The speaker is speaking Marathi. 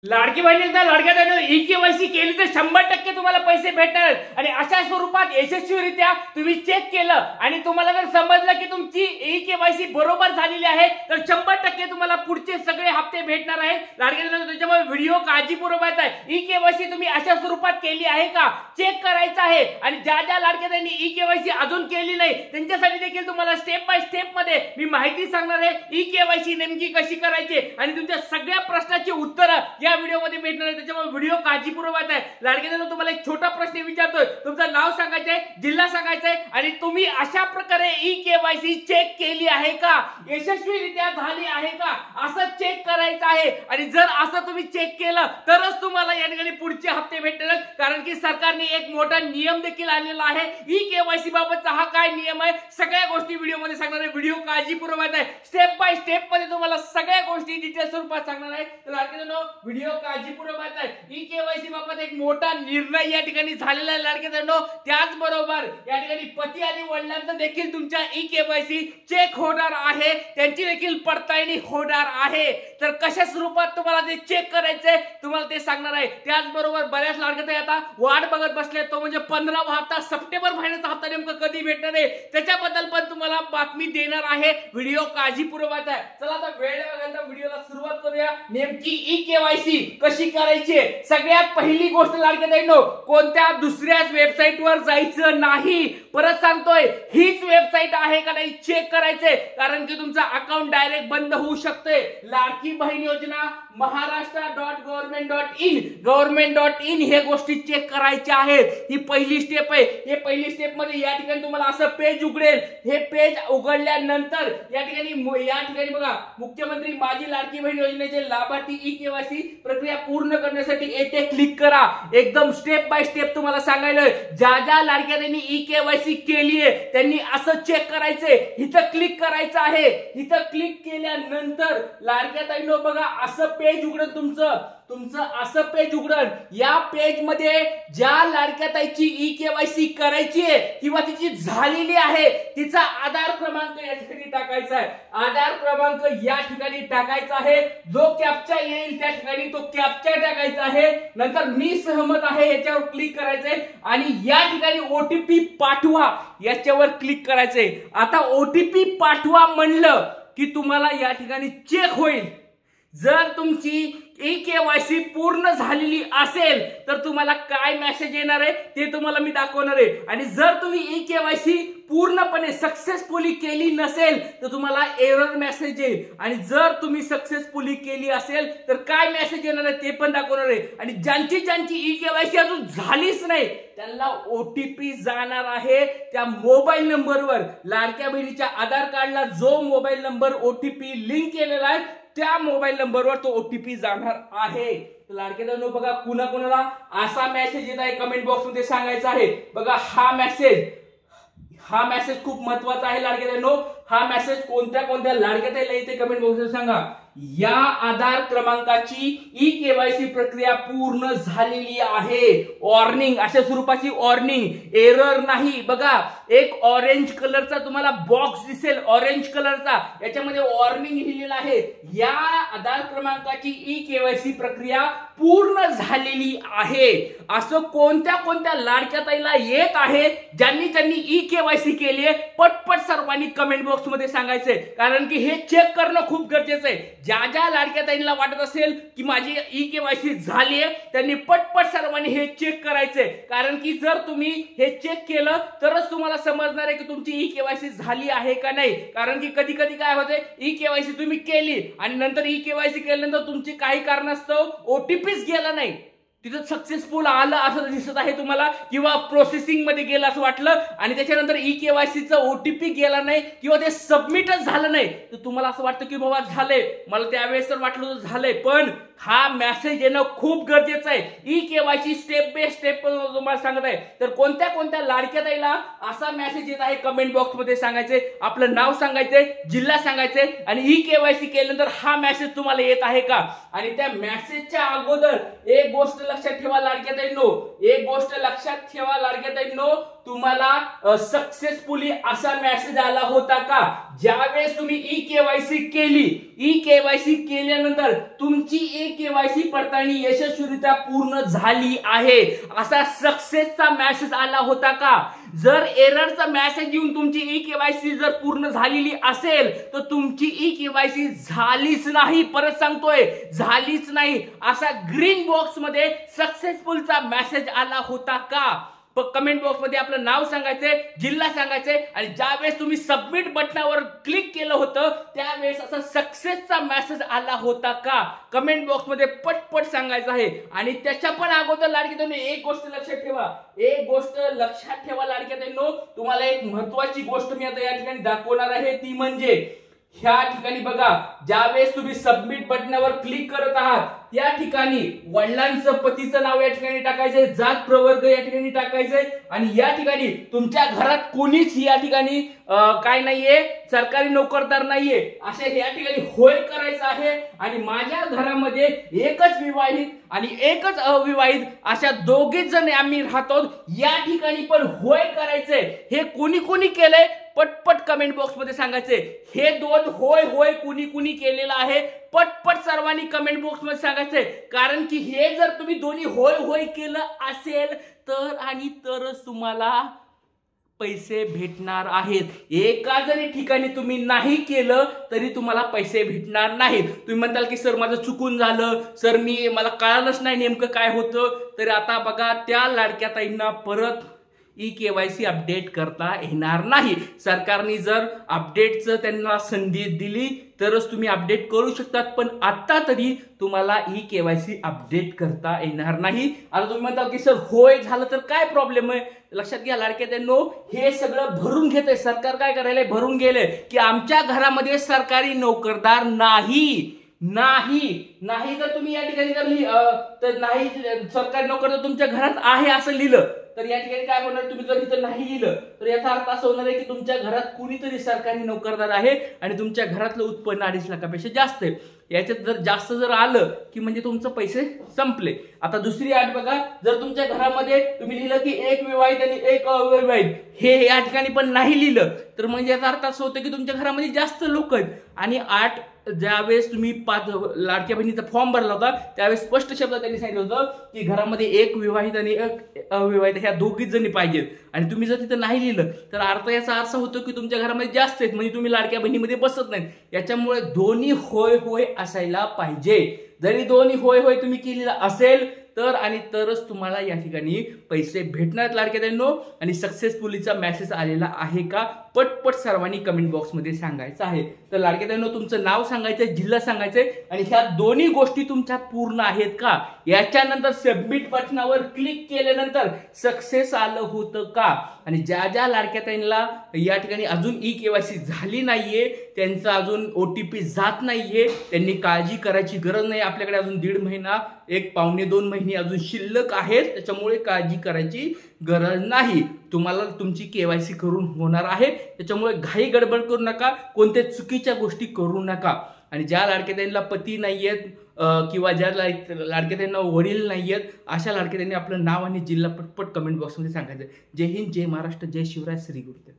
लाडकी बहिणींना लाडक्या बहिणींना ई-केवायसी केली तर 100% तुम्हाला पैसे भेटणार आणि अशा स्वरूपात यशस्वीरित्या तुम्ही चेक केलं आणि तुम्हाला जर समजलं की तुमची ई-केवायसी बरोबर झालेली आहे तर 100% तुम्हाला पुढचे सगळे हप्ते भेटणार आहेत. लाडक्या बहिणींना त्याच्यामुळे व्हिडिओ काळजीपूर्वक आहे. ई-केवायसी तुम्ही अशा स्वरूपात केली आहे का चेक करायचं आहे आणि ज्या ज्या लाडक्या बहिणी ई-केवायसी अजून केली नाही त्यांच्यासाठी देखील तुम्हाला स्टेप बाय स्टेप मध्ये मी माहिती सांगणार आहे. ई-केवायसी नेमकी कशी करायची आणि तुमच्या सगळ्या प्रश्नाची उत्तरं या व्हिडिओ मध्ये भेटणार आहे. त्याच्यामुळे व्हिडिओ काळजीपूर्वक आहे. लाडक्या बहिणींना तुम्हाला एक छोटा प्रश्न विचारतोय. तुमचं नाव सांगायचंय, जिल्हा सांगायचंय आणि तुम्ही अशा प्रकारे ई-केवायसी चेक केली आहे का, यशस्वीरित्या झाली आहे का असं चेक करायचं आहे. आणि जर असं तुम्ही चेक केलं तरच तुम्हाला या ठिकाणी पुढचे हप्ते भेटणार. कारण की सरकारने एक मोठा नियम देखील आणलेला आहे. ई-केवायसी बाबतचा हा काय नियम आहे सगळ्या गोष्टी व्हिडिओ मध्ये सांगणार आहे. व्हिडिओ काळजीपूर्वक आहे. स्टेप बाय स्टेप मध्ये तुम्हाला सगळ्या गोष्टी डिटेल स्वरूपात सांगणार आहे. तर लाडक्या बहिणींनो व्हिडिओ काळजीपूर्वक आहे. ई-केवायसी बाबत एक मोठा निर्णय या ठिकाणी झालेला आहे लाडक्या बहिणींनो. त्याचबरोबर या ठिकाणी पती आणि वडिलांचं देखील तुमच्या ई-केवायसी चेक होणार आहे, त्यांची देखील पडताळणी होणार आहे. तर कशा स्वरूपात तुम्हाला ते चेक करायचंय तुम्हाला ते सांगणार आहे. त्याचबरोबर बऱ्याच लाडक्या आता वाट बघत बसले तो म्हणजे 15वा हप्ता सप्टेंबर महिन्याचा हप्ता नेमका कधी भेटणार आहे त्याच्याबद्दल पण तुम्हाला बातमी देणार आहे. व्हिडिओ काळजीपूर्वक आहे. चला आता वेळ बघायला व्हिडिओला सुरुवात करूया. नेमकी ई-केवायसी कशी करायची. सगळ्यात पहिली गोष्ट लाडक्या बहिणींनो कोणत्या दुसऱ्याच वेबसाईट वर जायचं नाही. परत सांगतोय हीच वेबसाईट आहे का नाही चेक करायचंय. कारण की तुमचा अकाउंट डायरेक्ट बंद होऊ शकते. लाडकी बहीण योजना महाराष्ट्र.गव्हर्नमेंट.इन गव्हर्नमेंट.इन हे गोष्टी चेक करायच्या आहेत. ही पहिली स्टेप आहे. हे पहिली स्टेप मध्ये या ठिकाणी तुम्हाला असं पेज उघडेल. हे पेज उघडल्यानंतर या ठिकाणी बघा मुख्यमंत्री माझी लाडकी बहीण योजनेचे लाभार्थी ई-केवायसी प्रक्रिया पूर्ण करण्यासाठी येथे क्लिक करा. एकदम स्टेप बाय स्टेप तुम्हाला सांगायला ज्या ज्या लाडक्या त्यांनी ई-केवायसी केली आहे त्यांनी असं चेक करायचंय. इथं क्लिक करायचं आहे. इथं क्लिक केल्यानंतर लाडक्या ताईंनो बघा असं पेज उघडन तुमचं असं पेज उघडन. या पेज मध्ये ज्या लाडक्या ताईची ई-केवायसी करायची आहे किंवा तिची झालेली आहे तिचा आधार क्रमांक या ठिकाणी टाकायचा आहे. आधार क्रमांक या ठिकाणी टाकायचा आहे. जो कॅप्चा येईल त्या ठिकाणी तो कॅप्चा टाकायचा आहे. नंतर मी सहमत आहे याच्यावर क्लिक करायचंय आणि या ठिकाणी ओटीपी पाठवा याच्यावर क्लिक करायचंय. आता ओटीपी पाठवा म्हणलं की तुम्हाला या ठिकाणी चेक होईल. जर तुमची ई-केवायसी पूर्ण झालेली असेल तर तुम्हाला काय मेसेज येणार आहे ते तुम्हाला मी दाखवणार आहे. आणि जर तुम्ही ई-केवायसी पूर्णपणे सक्सेसफुली केली नसेल तर तुम्हाला एरर मेसेज येईल. आणि जर तुम्ही सक्सेसफुली केली असेल तर काय मेसेज येणार आहे ते पण दाखवणार आहे. आणि ज्यांची ई-केवायसी अजून झालीच नाही त्यांना ओटीपी जाणार आहे त्या मोबाईल नंबरवर. लाडक्या बहिणीच्या आधार कार्डला जो मोबाईल नंबर ओटीपी लिंक केलेला आहे त्या मोबाईल नंबरवर तो ओटीपी जाणार आहे. लाडक्या बहिणींनो बघा कुणाला असा मेसेज येत आहे कमेंट बॉक्स मध्ये सांगायचा आहे. बघा हा मेसेज खूप महत्वाचा आहे लाडक्या बहिणींनो. हा मेसेज कोणत्या लाडक्या ताईला येते कमेंट बॉक्स मध्ये सांगा. या आधार क्रमांकाची ई-केवायसी प्रक्रिया पूर्ण झालेली आहे. वॉर्निंग अशा स्वरूपाची वॉर्निंग एरर नाही. बघा एक ऑरेंज कलरचा तुम्हाला बॉक्स दिसेल ऑरेंज कलरचा याच्यामध्ये वॉर्निंग लिहिलेलं आहे. या आधार क्रमांकाची ई-केवायसी प्रक्रिया पूर्ण झालेली आहे. असं कोणत्या लाडक्या ताईला येत आहे ज्यांनी ई-केवायसी केली आहे पटपट सर्वांनी कमेंट बॉक्स मध्ये सांगायचंय. कारण की हे चेक करणं खूप गरजेचं आहे. ज्या लाडक्या ताईंना वाटत असेल की माझी ई-केवायसी झाली आहे त्यांनी पटपट सर्वांनी हे चेक करायचंय. कारण की जर तुम्ही हे चेक केलं तरच तुम्हाला समजणार आहे की तुमची ई-केवायसी झाली आहे का नाही. कारण की कधी काय होते ई-केवायसी तुम्ही केली आणि नंतर ई-केवायसी केल्यानंतर तुमची काही कारणास्तव ओटीपीच गेला नाही. तिथं सक्सेसफुल आलं असं दिसत आहे तुम्हाला किंवा प्रोसेसिंग मध्ये गेलं असं वाटलं आणि त्याच्यानंतर ई-केवायसीचं ओटीपी गेला नाही किंवा ते सबमिटच झालं नाही तर तुम्हाला असं वाटतं की बाबा झालंय. मला त्यावेळेस तर वाटलं झालंय पण हा मेसेज येणं खूप गरजेचं आहे. ई-केवायसी स्टेप बाय स्टेप तुम्हाला सांगत आहे. तर कोणत्या लाडक्या ताईला असा मेसेज येत आहे कमेंट बॉक्स मध्ये सांगायचंय. आपलं नाव सांगायचंय, जिल्हा सांगायचंय आणि ई-केवायसी केल्यानंतर हा मेसेज तुम्हाला येत आहे का. आणि त्या मेसेजच्या अगोदर एक गोष्ट लक्षात ठेवा लाडक्या ताईंनो. तुम्हाला सक्सेसफुली असा मेसेज आला होता का? ज्यावेळेस तुम्ही ई केवायसी केली, ई केवायसी केल्यानंतर तुमची ई केवायसी पडताळणी यशस्वीरित्या पूर्ण झाली आहे असा सक्सेसचा मेसेज आला होता का? जर एररचा मेसेज येऊन तुमची ई केवायसी जर पूर्ण झालेली असेल तर तुमची ई केवायसी झालीच नाही, परत सांगतोय झालीच नाही असा ग्रीन बॉक्स मध्ये सक्सेसफुलचा मेसेज आला होता का? कमेंट बॉक्स मध्ये आपलं नाव सांगायचंय, जिल्हा सांगायचंय आणि ज्यावेळेस तुम्ही सबमिट बटनावर क्लिक केलं होतं त्यावेळेस असा सक्सेसचा मेसेज आला होता का? कमेंट बॉक्स मध्ये पटपट सांगायचं आहे. आणि त्याच्या पण अगोदर लाडक्या एक गोष्ट लक्षात ठेवा, एक गोष्ट लक्षात ठेवा लाडक्या बहिणींनो, तुम्हाला एक महत्वाची गोष्ट मी आता या ठिकाणी दाखवणार आहे, ती म्हणजे ह्या ठिकाणी बघा, ज्यावेळेस तुम्ही सबमिट बटनावर क्लिक करत आहात त्या ठिकाणी वडिलांचं पतीचं नाव या ठिकाणी टाकायचंय, जात प्रवर्ग या ठिकाणी टाकायचंय आणि या ठिकाणी तुमच्या घरात कोणीच या ठिकाणी काय नाहीये, सरकारी नोकरदार नाहीये असे या ठिकाणी होय करायचं आहे. आणि माझ्या घरामध्ये एकच विवाहित आणि एकच अविवाहित अशा दोघेच जण आम्ही राहतो या ठिकाणी पण होय करायचंय. हे कोणी कोणी केलंय पटपट कमेंट बॉक्स मध्ये सांगायचे. हे दोन होय होय कुणी कुणी केलेलं आहे पटपट सर्वांनी कमेंट बॉक्स मध्ये सांगायचंय. कारण की हे जर तुम्ही दोन्ही होय होय केलं असेल तर आणि तरच तुम्हाला पैसे भेटणार आहेत. एका जरी ठिकाणी तुम्ही नाही केलं तरी तुम्हाला पैसे भेटणार नाहीत. तुम्ही म्हणताल की सर माझं चुकून झालं, सर मला कळालंच नाही नेमकं काय होतं. तर आता बघा, त्या लाडक्या ताईंना परत ई केवायसी अपडेट करता येणार नाही. सरकारने जर अपडेटचं त्यांना संधी दिली तरच तुम्ही अपडेट करू शकतात, पण आता तरी तुम्हाला ई केवायसी अपडेट करता येणार नाही. आता तुम्ही म्हणता की सर होय झालं तर काय प्रॉब्लेम आहे? लक्षात घ्या लाडक्या त्यांनो, हे सगळं भरून घेतंय सरकार. काय करायलंय? भरून गेलंय की आमच्या घरामध्ये सरकारी नोकरदार नाही तर तुम्ही या ठिकाणी तर नाही सरकारी नोकर तुमच्या घरात आहे असं लिहिलं तर या ठिकाणी काय होणार? तुम्ही जर इथं नाही लिहिलं तर याचा अर्थ असा होणार आहे की तुमच्या घरात कुणीतरी सरकारी नोकरदार आहे आणि तुमच्या घरातलं उत्पन्न 2.5 लाखापेक्षा जास्त आहे. याच्यात जर जास्त जर आलं की म्हणजे तुमचे पैसे संपले. आता दुसरी अट बघा, जर तुमच्या घरामध्ये तुम्ही लिहिलं की एक विवाहित आणि एक अविवाहित, हे या ठिकाणी पण नाही लिहिलं तर म्हणजे याचा अर्थ असं होतं की तुमच्या घरामध्ये जास्त लोक आहेत. आणि 8 ज्यावेळेस तुम्ही 5 लाडक्या बहिणीचा फॉर्म भरला होता त्यावेळेस स्पष्ट शब्दात त्यांनी सांगितलं होतं की घरामध्ये एक विवाहित आणि एक अविवाहित ह्या दोघीच जणी पाहिजेत. आणि तुम्ही जर तिथं नाही लिहिलं तर अर्थ याचा अर्थ होतो की तुमच्या घरामध्ये जास्त आहेत म्हणजे तुम्ही लाडक्या बहिणीमध्ये बसत नाहीत. याच्यामुळे दोन्ही होय होय असायला पाहिजे. जरी दोन्ही होय होय तुम्ही केलेला असेल तर आणि तरच तुम्हाला या ठिकाणी पैसे भेटणार लाडक्या बहिणींनो. आणि सक्सेसफुलीचा मेसेज आलेला आहे का पटपट सर्वांनी कमेंट बॉक्स मध्ये सांगायचं आहे. तर लाडक्या बहिणींनो, तुमचं नाव सांगायचं, जिल्हा सांगायचंय आणि ह्या दोन्ही गोष्टी तुमच्या पूर्ण आहेत का? याच्यानंतर सबमिट बटनावर क्लिक केल्यानंतर सक्सेस आलं होतं का? आणि ज्या ज्या लाडक्या ताईंना या ठिकाणी अजून ई केवायसी झाली नाहीये, त्यांचा अजून OTP जात नाहीये, त्यांनी काळजी करायची गरज नाही. आपल्याकडे अजून 1.5 महिना, 1-1.5-2 महिने अजून शिल्लक आहेत, त्याच्यामुळे काळजी करायची गरज नाही. तुम्हाला तुमची केवायसी करून होणार आहे, त्याच्यामुळे घाई गडबड करू नका, कोणत्या चुकीच्या गोष्टी करू नका. आणि ज्या लाडक्या ताईंना पती नाहीयेत किंवा ज्या लाडक्या ताईंना वडील नाहीयेत अशा लाडक्या ताईंनी आपलं नाव आणि जिल्हा पटपट कमेंट बॉक्समध्ये सांगायचं. जय हिंद, जय महाराष्ट्र, जय शिवराय, श्री गुरुदेव.